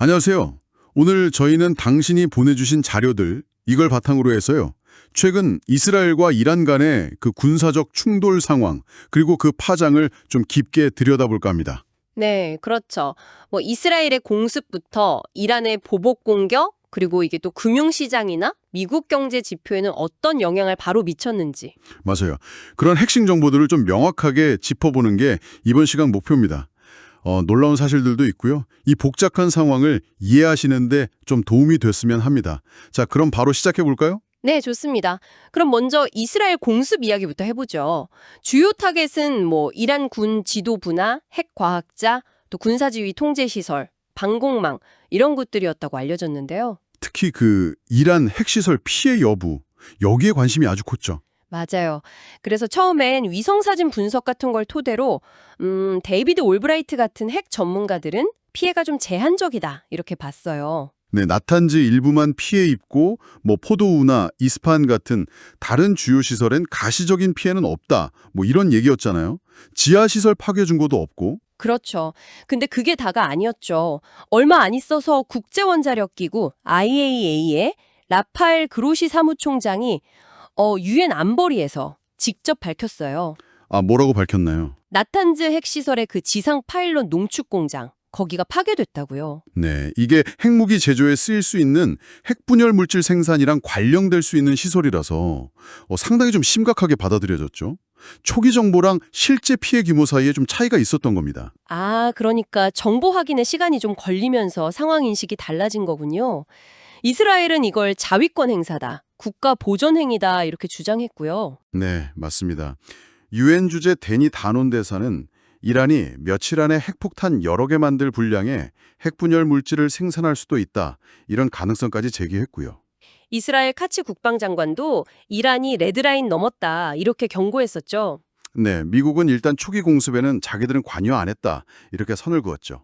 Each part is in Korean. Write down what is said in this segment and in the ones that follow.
안녕하세요. 오늘 저희는 당신이 보내주신 자료들, 이걸 바탕으로 해서요. 최근 이스라엘과 이란 간의 그 군사적 충돌 상황, 그리고 그 파장을 좀 깊게 들여다볼까 합니다. 네, 그렇죠. 이스라엘의 공습부터 이란의 보복 공격, 그리고 이게 또 금융시장이나 미국 경제 지표에는 어떤 영향을 바로 미쳤는지. 맞아요. 그런 핵심 정보들을 좀 명확하게 짚어보는 게 이번 시간 목표입니다. 놀라운 사실들도 있고요. 이 복잡한 상황을 이해하시는데 좀 도움이 됐으면 합니다. 자, 그럼 바로 시작해 볼까요? 네, 좋습니다. 그럼 먼저 이스라엘 공습 이야기부터 해보죠. 주요 타겟은 이란 군 지도부나 핵 과학자, 또 군사지휘 통제시설, 방공망 이런 것들이었다고 알려졌는데요. 특히 그 이란 핵시설 피해 여부, 여기에 관심이 아주 컸죠. 맞아요. 그래서 처음엔 위성사진 분석 같은 걸 토대로 데이비드 올브라이트 같은 핵 전문가들은 피해가 좀 제한적이다 이렇게 봤어요. 네, 나탄즈 일부만 피해 입고 포도우나 이스파한 같은 다른 주요 시설엔 가시적인 피해는 없다. 이런 얘기였잖아요. 지하 시설 파괴 증거도 없고. 그렇죠. 근데 그게 다가 아니었죠. 얼마 안 있어서 국제원자력기구 IAEA의 라파엘 그로시 사무총장이 유엔 안보리에서 직접 밝혔어요. 아, 뭐라고 밝혔나요? 나탄즈 핵시설의 그 지상 파일럿 농축 공장 거기가 파괴됐다고요. 네, 이게 핵무기 제조에 쓰일 수 있는 핵분열 물질 생산이랑 관련될 수 있는 시설이라서 상당히 좀 심각하게 받아들여졌죠. 초기 정보랑 실제 피해 규모 사이에 좀 차이가 있었던 겁니다. 아, 그러니까 정보 확인에 시간이 좀 걸리면서 상황 인식이 달라진 거군요. 이스라엘은 이걸 자위권 행사다, 국가 보전 행위다 이렇게 주장했고요. 네, 맞습니다. 유엔 주재 데니 다논 대사는 이란이 며칠 안에 핵폭탄 여러 개 만들 분량의 핵분열 물질을 생산할 수도 있다. 이런 가능성까지 제기했고요. 이스라엘 카츠 국방장관도 이란이 레드라인 넘었다 이렇게 경고했었죠. 네, 미국은 일단 초기 공습에는 자기들은 관여 안 했다. 이렇게 선을 그었죠.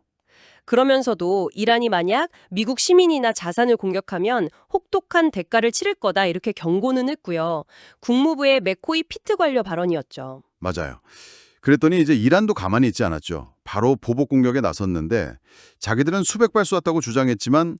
그러면서도 이란이 만약 미국 시민이나 자산을 공격하면 혹독한 대가를 치를 거다 이렇게 경고는 했고요. 국무부의 맥코이 피트 관료 발언이었죠. 맞아요. 그랬더니 이제 이란도 가만히 있지 않았죠. 바로 보복 공격에 나섰는데 자기들은 수백 발 쏘았다고 주장했지만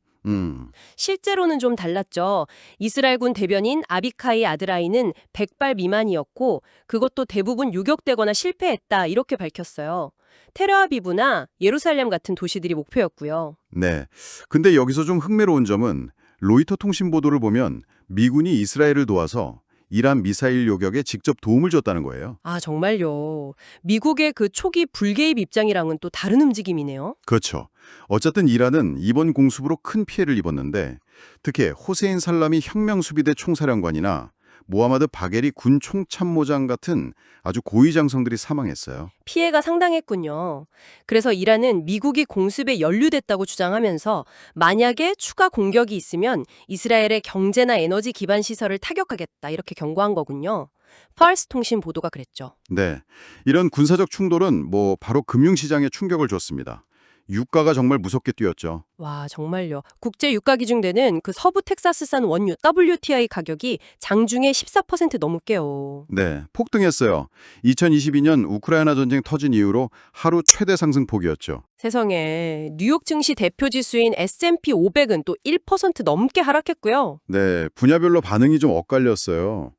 실제로는 좀 달랐죠. 이스라엘군 대변인 아비카이 아드라이는 100발 미만이었고 그것도 대부분 요격되거나 실패했다 이렇게 밝혔어요. 테르아비브나 예루살렘 같은 도시들이 목표였고요. 네. 근데 여기서 좀 흥미로운 점은 로이터 통신 보도를 보면 미군이 이스라엘을 도와서 이란 미사일 요격에 직접 도움을 줬다는 거예요. 아, 정말요. 미국의 그 초기 불개입 입장이랑은 또 다른 움직임이네요. 그렇죠. 어쨌든 이란은 이번 공습으로 큰 피해를 입었는데 특히 호세인 살라미 혁명수비대 총사령관이나 모하마드 바게리 군 총참모장 같은 아주 고위 장성들이 사망했어요. 피해가 상당했군요. 그래서 이란은 미국이 공습에 연루됐다고 주장하면서 만약에 추가 공격이 있으면 이스라엘의 경제나 에너지 기반 시설을 타격하겠다 이렇게 경고한 거군요. 파르스 통신 보도가 그랬죠. 네, 이런 군사적 충돌은 바로 금융시장에 충격을 줬습니다. 유가가 정말 무섭게 뛰었죠. 와, 정말요. 국제 유가 기준되는 그 서부 텍사스산 원유 WTI 가격이 장중에 14% 넘게요. 네, 폭등했어요. 2022년 우크라이나 전쟁 터진 이후로 하루 최대 상승폭이었죠. 세상에 뉴욕 증시 대표 지수인 S&P 500은 또 1% 넘게 하락했고요. 네, 분야별로 반응이 좀 엇갈렸어요.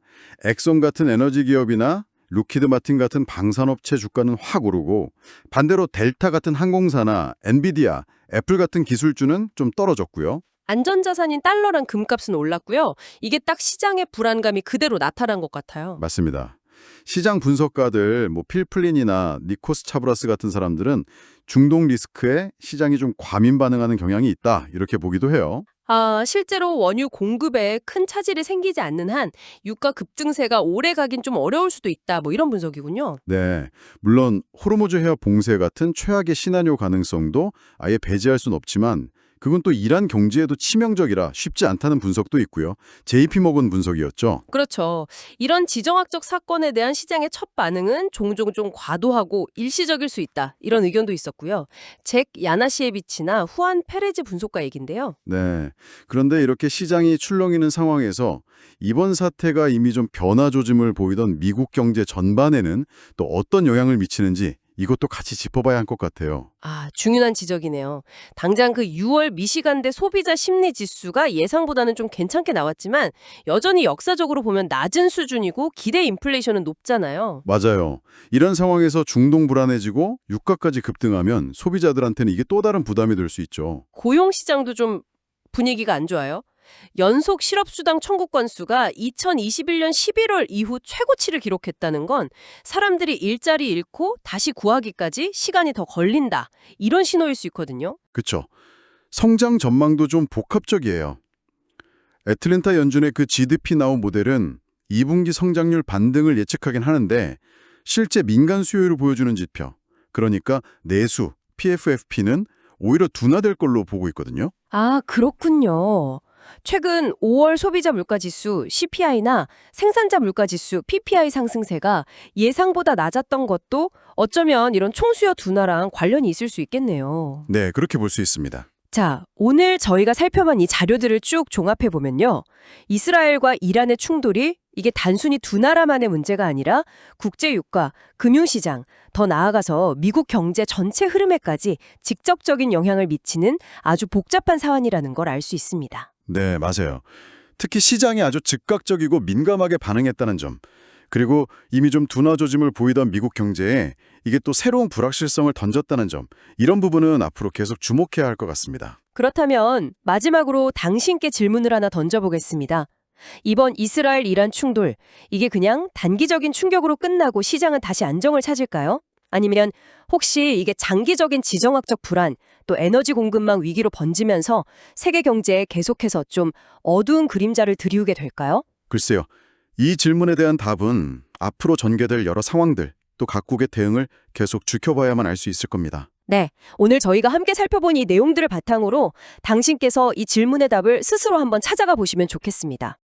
엑손 같은 에너지 기업이나 루키드 마틴 같은 방산업체 주가는 확 오르고 반대로 델타 같은 항공사나 엔비디아, 애플 같은 기술주는 좀 떨어졌고요. 안전자산인 달러랑 금값은 올랐고요. 이게 딱 시장의 불안감이 그대로 나타난 것 같아요. 맞습니다. 시장 분석가들 필플린이나 니코스 차브라스 같은 사람들은 중동 리스크에 시장이 좀 과민 반응하는 경향이 있다 이렇게 보기도 해요. 아, 실제로 원유 공급에 큰 차질이 생기지 않는 한 유가 급증세가 오래 가긴 좀 어려울 수도 있다. 이런 분석이군요. 네, 물론 호르무즈 해협 봉쇄 같은 최악의 시나리오 가능성도 아예 배제할 순 없지만 그건 또 이란 경제에도 치명적이라 쉽지 않다는 분석도 있고요. JP모건 분석이었죠. 그렇죠. 이런 지정학적 사건에 대한 시장의 첫 반응은 종종 좀 과도하고 일시적일 수 있다. 이런 의견도 있었고요. 잭 야나시에비치나 후안 페레즈 분석가 얘긴데요. 네, 그런데 이렇게 시장이 출렁이는 상황에서 이번 사태가 이미 좀 변화 조짐을 보이던 미국 경제 전반에는 또 어떤 영향을 미치는지 이것도 같이 짚어봐야 할 것 같아요. 아, 중요한 지적이네요. 당장 그 6월 미시간대 소비자 심리 지수가 예상보다는 좀 괜찮게 나왔지만 여전히 역사적으로 보면 낮은 수준이고 기대 인플레이션은 높잖아요. 맞아요. 이런 상황에서 중동 불안해지고 유가까지 급등하면 소비자들한테는 이게 또 다른 부담이 될 수 있죠. 고용 시장도 좀 분위기가 안 좋아요. 연속 실업수당 청구 건수가 2021년 11월 이후 최고치를 기록했다는 건 사람들이 일자리 잃고 다시 구하기까지 시간이 더 걸린다. 이런 신호일 수 있거든요. 그쵸? 성장 전망도 좀 복합적이에요. 애틀랜타 연준의 그 GDP 나우 모델은 2분기 성장률 반등을 예측하긴 하는데 실제 민간 수요를 보여주는 지표, 그러니까 내수, PFFP는 오히려 둔화될 걸로 보고 있거든요. 아, 그렇군요. 최근 5월 소비자 물가지수 CPI나 생산자 물가지수 PPI 상승세가 예상보다 낮았던 것도 어쩌면 이런 총수요 둔화랑 관련이 있을 수 있겠네요. 네, 그렇게 볼 수 있습니다. 자, 오늘 저희가 살펴본 이 자료들을 쭉 종합해 보면요. 이스라엘과 이란의 충돌이 이게 단순히 두 나라만의 문제가 아니라 국제 유가, 금융시장, 더 나아가서 미국 경제 전체 흐름에까지 직접적인 영향을 미치는 아주 복잡한 사안이라는 걸 알 수 있습니다. 네, 맞아요. 특히 시장이 아주 즉각적이고 민감하게 반응했다는 점, 그리고 이미 좀 둔화 조짐을 보이던 미국 경제에 이게 또 새로운 불확실성을 던졌다는 점, 이런 부분은 앞으로 계속 주목해야 할 것 같습니다. 그렇다면 마지막으로 당신께 질문을 하나 던져보겠습니다. 이번 이스라엘-이란 충돌, 이게 그냥 단기적인 충격으로 끝나고 시장은 다시 안정을 찾을까요? 아니면 혹시 이게 장기적인 지정학적 불안, 또 에너지 공급망 위기로 번지면서 세계 경제에 계속해서 좀 어두운 그림자를 드리우게 될까요? 글쎄요, 이 질문에 대한 답은 앞으로 전개될 여러 상황들, 또 각국의 대응을 계속 지켜봐야만 알 수 있을 겁니다. 네, 오늘 저희가 함께 살펴본 이 내용들을 바탕으로 당신께서 이 질문의 답을 스스로 한번 찾아가 보시면 좋겠습니다.